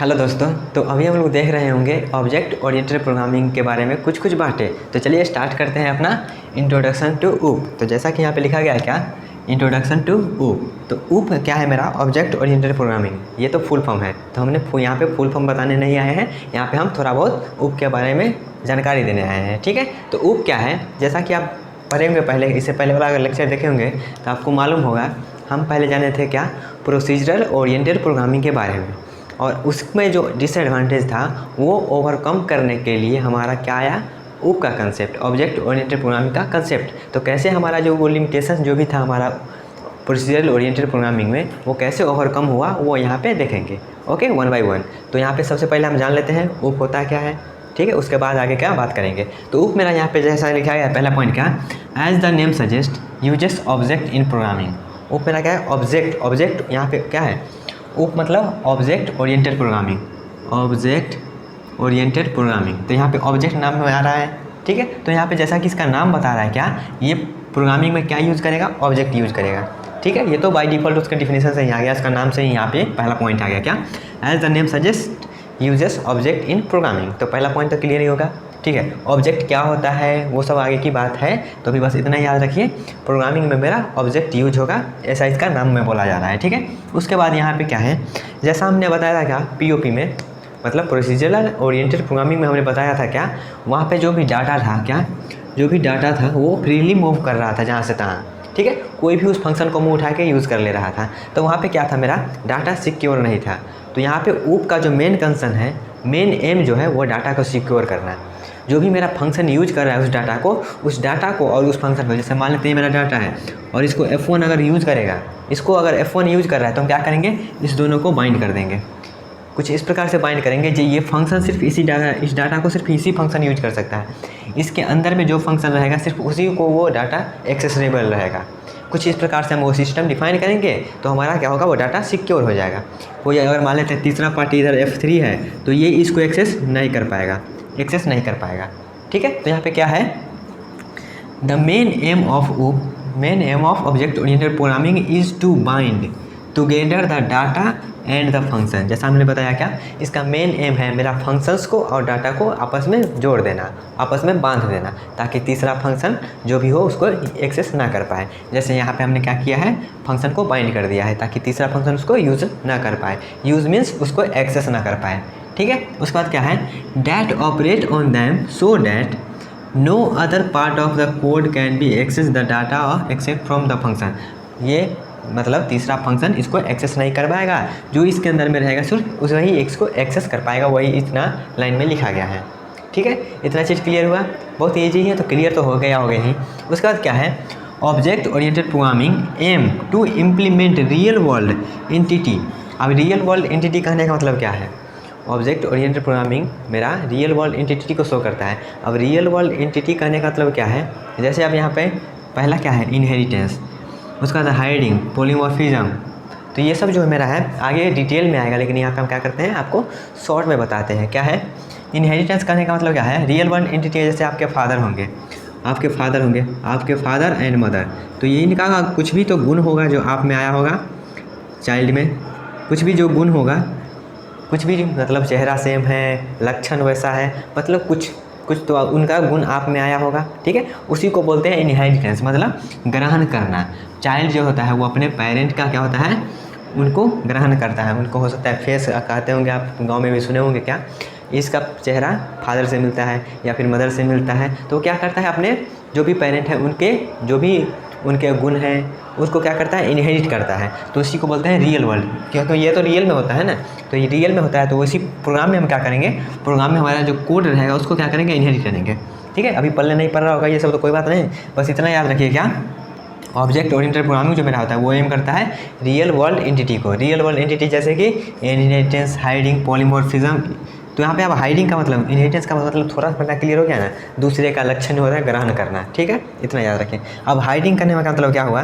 Hello दोस्तों, तो अभी हम लोग देख रहे होंगे ऑब्जेक्ट ओरिएंटेड प्रोग्रामिंग के बारे में कुछ बातें। तो चलिए स्टार्ट करते हैं अपना इंट्रोडक्शन टू ऊप। तो जैसा कि यहाँ पे लिखा गया है क्या, इंट्रोडक्शन टू ऊप। तो ऊप क्या है मेरा, ऑब्जेक्ट ओरिएंटेड प्रोग्रामिंग। ये तो फुल फॉर्म है, तो हमने यहाँ पे फुल फॉर्म बताने नहीं आए हैं, यहाँ पे हम थोड़ा बहुत ऊप के बारे में जानकारी देने आए हैं। ठीक है, तो ऊप क्या है, जैसा कि आप पढ़ेंगे पहले, इससे पहले वाला अगर लेक्चर देखे होंगे तो आपको मालूम होगा। हम पहले जाने थे क्या, प्रोसीजरल ओरिएंटेड प्रोग्रामिंग के बारे में, और उसमें जो डिसएडवांटेज था वो ओवरकम करने के लिए हमारा क्या आया, ऊप का कंसेप्ट, ऑब्जेक्ट ओरिएंटेड प्रोग्रामिंग का कंसेप्ट। तो कैसे हमारा जो वो लिमिटेशन जो भी था हमारा प्रोसीजरल ओरिएंटेड प्रोग्रामिंग में, वो कैसे ओवरकम हुआ वो यहाँ पे देखेंगे। Okay, one by one. तो यहाँ पे सबसे पहले हम जान लेते हैं ऊप होता क्या है। ठीक है, उसके बाद आगे क्या बात करेंगे। तो ऊप मेरा यहाँ पे जैसा लिखा गया है, पहला पॉइंट क्या, as the name suggest uses object in programming. ऊप मेरा क्या है, ऑब्जेक्ट यहाँ पे क्या है, ऊप मतलब object oriented programming, object oriented programming. तो यहाँ पे ऑब्जेक्ट नाम में आ रहा है। ठीक है, तो यहाँ पे जैसा कि इसका नाम बता रहा है क्या, ये प्रोग्रामिंग में क्या यूज़ करेगा, ऑब्जेक्ट यूज़ करेगा। ठीक है, ये तो बाय डिफ़ॉल्ट उसका डिफिनेशन से ही आ गया, इसका नाम से ही यहाँ पे पहला पॉइंट आ गया क्या, as the name suggest uses object in programming. तो पहला पॉइंट तो क्लियर ही होगा। ठीक है, ऑब्जेक्ट क्या होता है वो सब आगे की बात है, तो अभी बस इतना याद रखिए, प्रोग्रामिंग में मेरा ऑब्जेक्ट यूज होगा, ऐसा इसका नाम में बोला जा रहा है। ठीक है, उसके बाद यहाँ पे क्या है, जैसा हमने बताया था क्या, पीओपी में मतलब प्रोसीजरल ओरिएंटेड प्रोग्रामिंग में हमने बताया था क्या, वहाँ पे जो भी डाटा था क्या, जो भी डाटा था वो फ्रीली मूव कर रहा था जहाँ से तहाँ। ठीक है, कोई भी उस फंक्शन को मुँह उठा के यूज़ कर ले रहा था, तो वहाँ पे क्या था, मेरा डाटा सिक्योर नहीं था। तो यहाँ पे ऊप का जो मेन कंसर्न है, मेन एम जो है वो डाटा को सिक्योर करना है। जो भी मेरा फंक्शन यूज कर रहा है उस डाटा को और उस फंक्शन को, जैसे मान लेते हैं मेरा डाटा है और इसको F1 अगर यूज़ करेगा, इसको अगर F1 यूज़ कर रहा है तो हम क्या करेंगे, इस दोनों को बाइंड कर देंगे, कुछ इस प्रकार से बाइंड करेंगे जो ये फंक्शन सिर्फ इस डाटा को सिर्फ इसी फंक्शन यूज कर सकता है, इसके अंदर में जो फंक्शन रहेगा सिर्फ उसी को वो डाटा एक्सेसिबल रहेगा। कुछ इस प्रकार से हम वो सिस्टम डिफाइन करेंगे, तो हमारा क्या होगा, वो डाटा सिक्योर हो जाएगा। कोई अगर मान लेते हैं तीसरा पार्टी इधर F3 है, तो ये इसको एक्सेस नहीं कर पाएगा। ठीक है, तो यहाँ पे क्या है, the main aim of object oriented programming is to bind together the data and the function. जैसा हमने बताया क्या, इसका मेन एम है मेरा फंक्शंस को और डाटा को आपस में जोड़ देना, आपस में बांध देना, ताकि तीसरा फंक्शन जो भी हो उसको एक्सेस ना कर पाए। जैसे यहाँ पे हमने क्या किया है, फंक्शन को बाइंड कर दिया है ताकि तीसरा फंक्शन उसको यूज़ ना कर पाए, यूज़ मीन्स उसको एक्सेस ना कर पाए। ठीक है, उसके बाद क्या है, that operate on them so that no other part of the code can be access the data except from the function. ये मतलब तीसरा फंक्शन इसको एक्सेस नहीं कर पाएगा, जो इसके अंदर में रहेगा सिर्फ उस वही इसको एक्सेस कर पाएगा, वही इतना लाइन में लिखा गया है। ठीक है, इतना चीज़ क्लियर हुआ, बहुत ईजी है, तो क्लियर तो हो गया ही। उसके बाद क्या है, object oriented programming aim to implement real world entity. अब रियल वर्ल्ड एंटिटी कहने का मतलब क्या है, ऑब्जेक्ट ओरिएंटेड प्रोग्रामिंग मेरा रियल वर्ल्ड एंटिटी को शो करता है। अब रियल वर्ल्ड एंटिटी कहने का मतलब क्या है, जैसे अब यहाँ पे पहला क्या है, इनहेरिटेंस, उसका बाद हाइडिंग, पॉलीमॉर्फिज्म। तो ये सब जो मेरा है आगे डिटेल में आएगा, लेकिन यहाँ पे हम क्या करते हैं, आपको शॉर्ट में बताते हैं। क्या है इनहेरिटेंस कहने का मतलब क्या है, रियल वर्ल्ड एंटिटी जैसे आपके फादर होंगे, आपके फादर एंड मदर, तो ये इनका कुछ भी तो गुण होगा जो आप में आया होगा, चाइल्ड में कुछ भी जो गुण होगा, कुछ भी मतलब चेहरा सेम है, लक्षण वैसा है, मतलब कुछ तो उनका गुण आप में आया होगा। ठीक है, उसी को बोलते हैं इनहेरिटेंस, मतलब ग्रहण करना। चाइल्ड जो होता है वो अपने पेरेंट का क्या होता है, उनको ग्रहण करता है। उनको हो सकता है फेस कहते होंगे, आप गांव में भी सुने होंगे क्या, इसका चेहरा फादर से मिलता है या फिर मदर से मिलता है, तो क्या करता है, अपने जो भी पेरेंट हैं उनके जो भी उनके गुण हैं उसको क्या करता है, इनहेरिट करता है। तो इसी को बोलते हैं रियल वर्ल्ड, क्योंकि ये तो रियल में होता है ना, तो ये रियल में होता है। तो इसी प्रोग्राम में हम क्या करेंगे, प्रोग्राम में हमारा जो कोड रहेगा उसको क्या करेंगे, इनहेरिट करेंगे। ठीक है, अभी पढ़ने नहीं पढ़ रहा होगा ये सब तो कोई बात नहीं, बस इतना याद रखिए क्या, ऑब्जेक्ट ओरिएंटेड प्रोग्रामिंग जो मेरा होता है वो एम करता है रियल वर्ल्ड एंटिटी को। रियल वर्ल्ड एंटिटी जैसे कि इनहेरिटेंस, हाइडिंग, पॉलीमॉर्फिज्म। तो यहाँ पे अब हाइडिंग का मतलब, इनहेरिटेंस का मतलब थोड़ा सा क्लियर हो गया ना, दूसरे का लक्षण होता है ग्रहण करना। ठीक है, इतना याद रखें। अब हाइडिंग करने का मतलब क्या हुआ,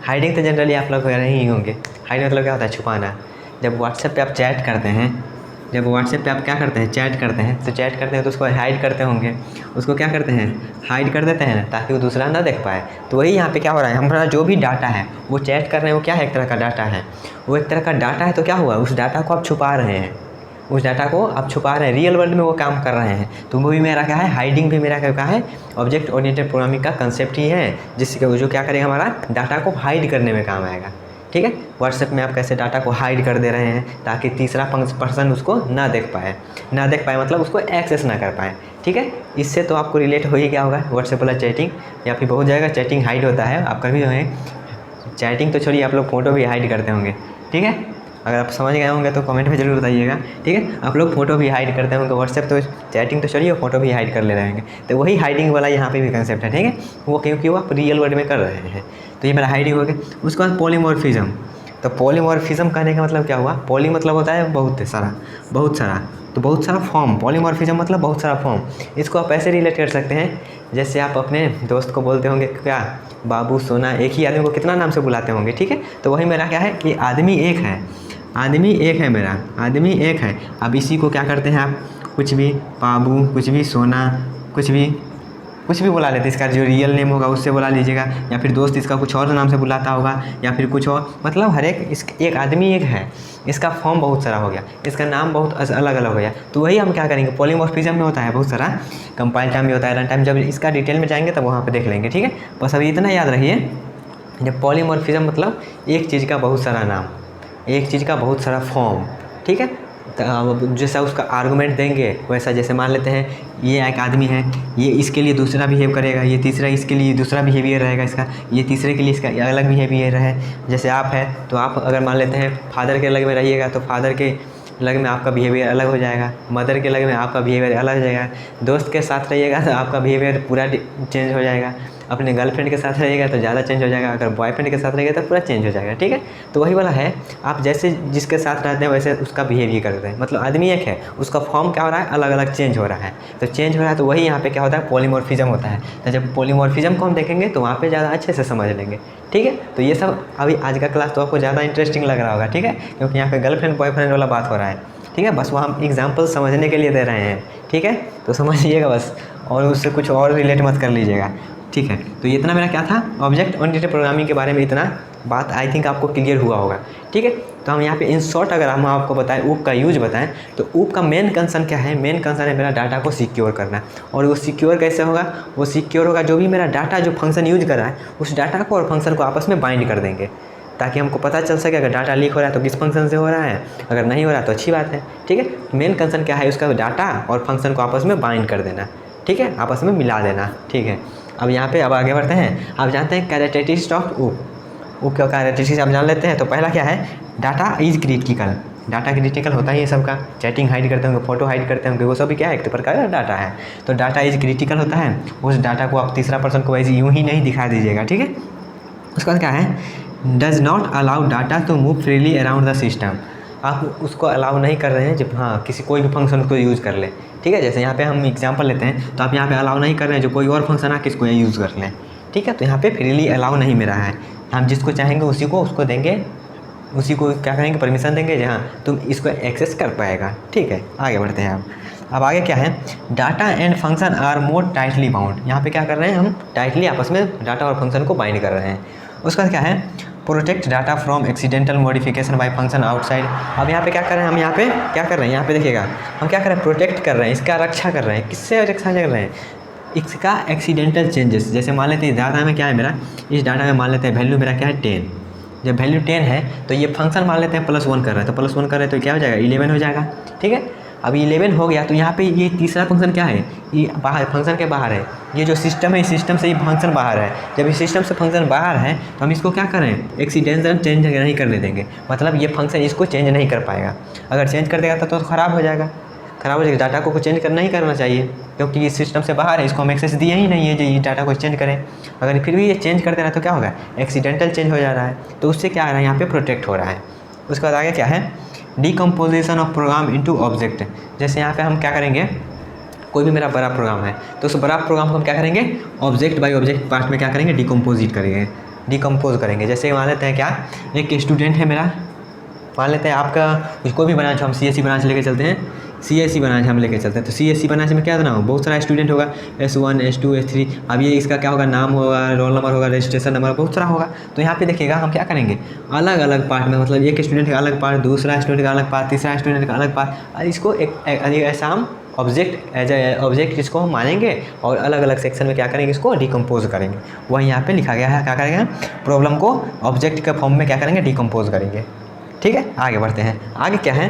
हाइडिंग तो जनरली आप लोग वगैरह ही होंगे। हाइडिंग मतलब क्या होता है, छुपाना। जब व्हाट्सएप पे आप चैट करते हैं, चैट करते हैं तो उसको हाइड करते होंगे, उसको क्या करते हैं, हाइड कर देते हैं ना, ताकि वो दूसरा ना देख पाए। तो वही यहाँ पे क्या हो रहा है, हमारा जो भी डाटा है वो चैट कर रहे हैं, वो क्या है, एक तरह का डाटा है, वो एक तरह का डाटा है। तो क्या हुआ, उस डाटा को आप छुपा रहे हैं, उस डाटा को आप छुपा रहे हैं, रियल वर्ल्ड में वो काम कर रहे हैं। तो वो भी मेरा क्या है, हाइडिंग भी मेरा क्या है, ऑब्जेक्ट ओरिएंटेड प्रोग्रामिंग का कंसेप्ट ही है, जिसके जो क्या करेगा, हमारा डाटा को हाइड करने में काम आएगा। ठीक है, व्हाट्सएप में आप कैसे डाटा को हाइड कर दे रहे हैं ताकि तीसरा पर्सन उसको ना देख पाए मतलब उसको एक्सेस ना कर पाए। ठीक है, इससे तो आपको रिलेट हो ही क्या होगा, व्हाट्सएप वाला चैटिंग, या फिर बहुत जगह चैटिंग हाइड होता है। आप कभी जो है चैटिंग तो छोड़िए, आप लोग फ़ोटो भी हाइड करते होंगे। ठीक है, अगर आप समझ गए होंगे तो कमेंट में ज़रूर बताइएगा। ठीक है, आप लोग फ़ोटो भी हाइड करते होंगे, व्हाट्सएप तो चैटिंग तो छोड़िए, फ़ोटो भी हाइड कर ले रहे होंगे। तो वही हाइडिंग वाला यहाँ पे भी कंसेप्ट है। ठीक है, वो क्योंकि वो आप रियल वर्ल्ड में कर रहे हैं। तो ये मेरा हाइडिंग हो गया। उसके बाद पॉलीमॉर्फिज्म। तो पॉलीमॉर्फिज्म कहने का मतलब क्या हुआ, पॉली मतलब होता है बहुत सारा, तो बहुत सारा फॉर्म, पॉलीमॉर्फिज्म मतलब बहुत सारा फॉर्म। इसको आप ऐसे रिलेट कर सकते हैं जैसे आप अपने दोस्त को बोलते होंगे क्या, बाबू, सोना, एक ही आदमी को कितना नाम से बुलाते होंगे। ठीक है, तो वही मेरा क्या है कि आदमी एक है, मेरा आदमी एक है। अब इसी को क्या करते हैं आप, कुछ भी बाबू, कुछ भी सोना, कुछ भी बुला लेते हैं। इसका जो रियल नेम होगा उससे बुला लीजिएगा, या फिर दोस्त इसका कुछ और नाम से बुलाता होगा, या फिर कुछ और, मतलब हर एक आदमी एक है, इसका फॉर्म बहुत सारा हो गया, इसका नाम बहुत अलग अलग हो गया। तो वही हम क्या करेंगे, पॉलीमॉर्फिज्म में होता है बहुत सारा, कंपाइल टाइम में होता है, रन टाइम, जब इसका डिटेल में जाएंगे तब वहाँ पर देख लेंगे। ठीक है, बस अभी इतना याद रखिए, जब पॉलीमॉर्फिज्म मतलब एक चीज़ का बहुत सारा नाम, एक चीज़ का बहुत सारा फॉर्म। ठीक है, जैसा उसका आर्गूमेंट देंगे वैसा, जैसे मान लेते हैं ये एक आदमी है, ये इसके लिए दूसरा बिहेव करेगा, ये तीसरा इसके लिए दूसरा बिहेवियर रहेगा इसका, ये तीसरे के लिए इसका अलग बिहेवियर है। जैसे आप है तो आप अगर मान लेते हैं फादर के अलग में रहिएगा तो फादर के अलग में आपका बिहेवियर अलग हो जाएगा, मदर के अलग में आपका बिहेवियर अलग हो जाएगा, दोस्त के साथ रहिएगा तो आपका बिहेवियर पूरा चेंज हो जाएगा, अपने गर्लफ्रेंड के साथ रहेगा तो ज़्यादा चेंज हो जाएगा, अगर बॉयफ्रेंड के साथ रहेगा तो पूरा चेंज हो जाएगा। ठीक है, तो वही वाला है, आप जैसे जिसके साथ रहते हैं वैसे उसका बिहेवियर करते हैं, मतलब आदमी एक है, उसका फॉर्म क्या हो रहा है, अलग अलग चेंज हो रहा है। तो चेंज हो रहा है तो वही यहाँ पे क्या होता है, पॉलीमॉर्फिज्म होता है। तो जब पॉलीमॉर्फिज्म को हम देखेंगे तो वहाँ पे ज़्यादा अच्छे से समझ लेंगे। ठीक है, तो ये सब अभी आज का क्लास तो आपको ज़्यादा इंटरेस्टिंग लग रहा होगा। ठीक है, क्योंकि यहाँ पे गर्लफ्रेंड बॉयफ्रेंड वाला बात हो रहा है। ठीक है, बस वो हम एग्जाम्पल समझने के लिए दे रहे हैं। ठीक है, तो समझिएगा बस, और उससे कुछ और रिलेट मत कर लीजिएगा। ठीक है, तो ये इतना मेरा क्या था, ऑब्जेक्ट ओरिएंटेड प्रोग्रामिंग के बारे में इतना बात आई थिंक आपको क्लियर हुआ होगा। ठीक है, तो हम यहाँ पे इन शॉर्ट अगर हम आपको बताएं, ऊप का यूज बताएं, तो ऊप का मेन कंसर्न क्या है, मेन कंसर्न है मेरा डाटा को सिक्योर करना। और वो सिक्योर कैसे होगा, वो सिक्योर होगा जो भी मेरा डाटा जो फंक्शन यूज कर रहा है उस डाटा को और फंक्शन को आपस में बाइंड कर देंगे, ताकि हमको पता चल सके अगर डाटा लीक हो रहा है तो किस फंक्शन से हो रहा है, अगर नहीं हो रहा है तो अच्छी बात है। ठीक है, मेन कंसर्न क्या है, उसका डाटा और फंक्शन को आपस में बाइंड कर देना। ठीक है, आपस में मिला देना। ठीक है, अब यहाँ पे अब आगे बढ़ते हैं। आप जानते हैं कैरेक्टरिस्टिक्स ऑफ ऊप क्या कैरेक्टरिस्टिक्स आप जान लेते हैं। तो पहला क्या है, data is critical. Data critical होता ही है सबका, चैटिंग हाइड करते होंगे, फोटो हाइड करते होंगे, वो सब भी क्या है, एक प्रकार का डाटा है। तो डाटा इज क्रिटिकल होता है, उस डाटा को आप तीसरा पर्सन को वैसे यूँ ही नहीं दिखा दीजिएगा। ठीक है, उसके बाद क्या है, does not allow data to move freely around the system. आप उसको अलाउ नहीं कर रहे हैं जब किसी कोई भी फंक्शन को यूज़ कर ले। ठीक है, जैसे यहाँ पे हम एग्जांपल लेते हैं, तो आप यहाँ पे अलाउ नहीं कर रहे हैं जो कोई और फंक्शन आके इसको यूज़ कर लें। ठीक है, तो यहाँ पे फ्रीली अलाउ नहीं मेरा है, हम जिसको चाहेंगे उसी को उसको देंगे, उसी को क्या करेंगे, परमिशन देंगे जहाँ तुम इसको एक्सेस कर पाएगा। ठीक है, आगे बढ़ते हैं। अब आगे क्या है, data and function are more tightly bound. यहाँ पे क्या कर रहे हैं, हम टाइटली आपस में डाटा और फंक्शन को बाइंड कर रहे हैं। उसके बाद क्या है, protect data from accidental modification by function outside. अब यहाँ पे क्या कर रहे हैं, हम यहाँ पे क्या कर रहे हैं, यहाँ पे देखिएगा हम क्या कर रहे हैं, प्रोटेक्ट कर रहे हैं, इसका रक्षा कर रहे हैं। किससे रक्षा कर रहे हैं, इसका एक्सीडेंटल चेंजेस। जैसे मान लेते हैं डाटा में क्या है मेरा, इस डाटा में मान लेते हैं वैल्यू मेरा क्या है 10, जब वैल्यू 10 है तो ये फंक्शन मान लेते हैं +1 कर रहे हैं, तो +1 कर रहे हैं तो क्या हो जाएगा, 11 हो जाएगा। ठीक है, अब 11 हो गया तो यहाँ पे ये तीसरा फंक्शन क्या है, ये बाहर, फंक्शन के बाहर है। ये जो सिस्टम है, इस सिस्टम से ये फंक्शन बाहर है। जब इस सिस्टम से फंक्शन बाहर है तो हम इसको क्या करें, एक्सीडेंटल चेंज नहीं करने देंगे, मतलब ये फंक्शन इसको चेंज नहीं कर पाएगा। अगर चेंज कर देगा तो ख़राब हो जाएगा, डाटा को चेंज करना ही करना चाहिए, क्योंकि ये सिस्टम से बाहर है, इसको हम एक्सेस दिए ही नहीं है जो ये डाटा को चेंज करें। अगर फिर भी ये चेंज कर दे रहा है तो क्या होगा, एक्सीडेंटल चेंज हो जा रहा है, तो उससे क्या आ रहा है, यहाँ पे प्रोटेक्ट हो रहा है। उसके बाद आगे क्या है, decomposition of programme into object. जैसे यहाँ पे हम क्या करेंगे, कोई भी मेरा बड़ा प्रोग्राम है तो उस बड़ा प्रोग्राम को हम क्या करेंगे, ऑब्जेक्ट बाय ऑब्जेक्ट पार्ट में क्या करेंगे, डिकम्पोज करेंगे। जैसे मान लेते हैं क्या, एक स्टूडेंट है मेरा, मान लेते हैं आपका कोई भी ब्रांच, हम CSE ब्रांच लेके चलते हैं, CSE बनाने हम लेके चलते हैं। तो CSE बनाने में क्या करना हो, बहुत सारा स्टूडेंट होगा, S1 S2 S3। अब ये इसका क्या होगा, नाम होगा, रोल नंबर होगा, रजिस्ट्रेशन नंबर, बहुत सारा होगा। तो यहाँ पे देखिएगा हम क्या करेंगे, अलग अलग पार्ट में, मतलब एक स्टूडेंट का अलग पार्ट, दूसरा स्टूडेंट का अलग पार्ट, तीसरा स्टूडेंट का अलग पार्ट, इसको एक ऐसा हम ऑब्जेक्ट एज ए ऑब्जेक्ट इसको हम मानेंगे और अलग अलग सेक्शन में क्या करेंगे, इसको डिकम्पोज करेंगे। वही यहाँ पे लिखा गया है, क्या करेंगे, प्रॉब्लम को ऑब्जेक्ट के फॉर्म में क्या करेंगे, डिकम्पोज करेंगे। ठीक है, आगे बढ़ते हैं। आगे क्या है,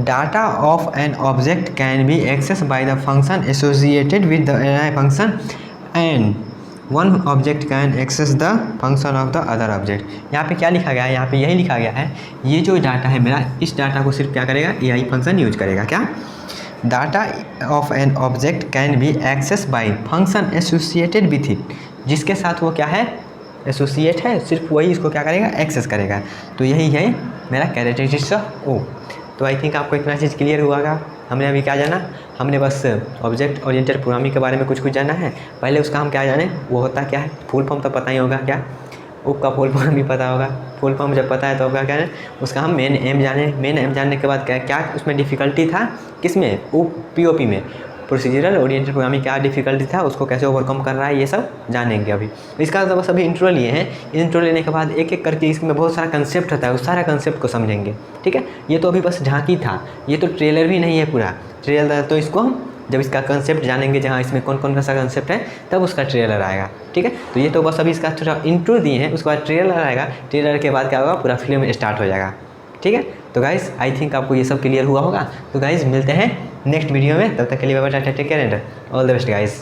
data of an object can be access by the function associated with the function and one object can access the function of the other object. यहाँ पे क्या लिखा गया है, यहाँ पे यही लिखा गया है, ये जो डाटा है मेरा, इस डाटा को सिर्फ क्या करेगा, AI फंक्शन यूज करेगा। क्या, data of an object can be access by function associated with it, जिसके साथ वो क्या है, एसोसिएट है, सिर्फ वही इसको क्या करेगा, एक्सेस करेगा। तो यही है मेरा कैरेक्टरिस्टिक्स ऑफ ओ। तो आई थिंक आपको इतना चीज़ क्लियर हुआ होगा। हमने अभी क्या जाना, हमने बस ऑब्जेक्ट ओरिएंटेड प्रोग्रामिंग के बारे में कुछ जाना है। पहले उसका हम क्या जाने, वो होता क्या है, फुल फॉर्म तो पता ही होगा, क्या उप का फुल फॉर्म भी पता होगा। फुल फॉर्म जब पता है तो क्या है, उसका हम मेन एम जाने। मेन एम जानने के बाद क्या क्या उसमें डिफ़िकल्टी था, किस में, POP में, प्रोसीजरल ओरिएंटेड प्रोग्रामिंग क्या डिफ़िकल्टी था, उसको कैसे ओवरकम कर रहा है, ये सब जानेंगे अभी। इसका तो बस अभी इंट्रो लिए हैं। इंट्रो लेने के बाद एक एक करके इसमें बहुत सारा कंसेप्ट होता है, उस सारा कंसेप्ट को समझेंगे। ठीक है, ये तो अभी बस झांकी था, ये तो ट्रेलर भी नहीं है पूरा। ट्रेलर तो इसको हम जब इसका कंसेप्ट जानेंगे, जहाँ इसमें कौन कौन सा कंसेप्ट है, तब उसका ट्रेलर आएगा। ठीक है, तो ये तो बस अभी इसका थोड़ा इंट्रो दिए हैं, उसके बाद ट्रेलर आएगा। ट्रेलर के बाद क्या होगा, पूरा फिल्म स्टार्ट हो जाएगा। ठीक है, तो गाइस आई थिंक आपको ये सब क्लियर हुआ होगा। तो गाइस मिलते हैं नेक्स्ट वीडियो में, तब तक के लिए bye bye, take care and all the best guys.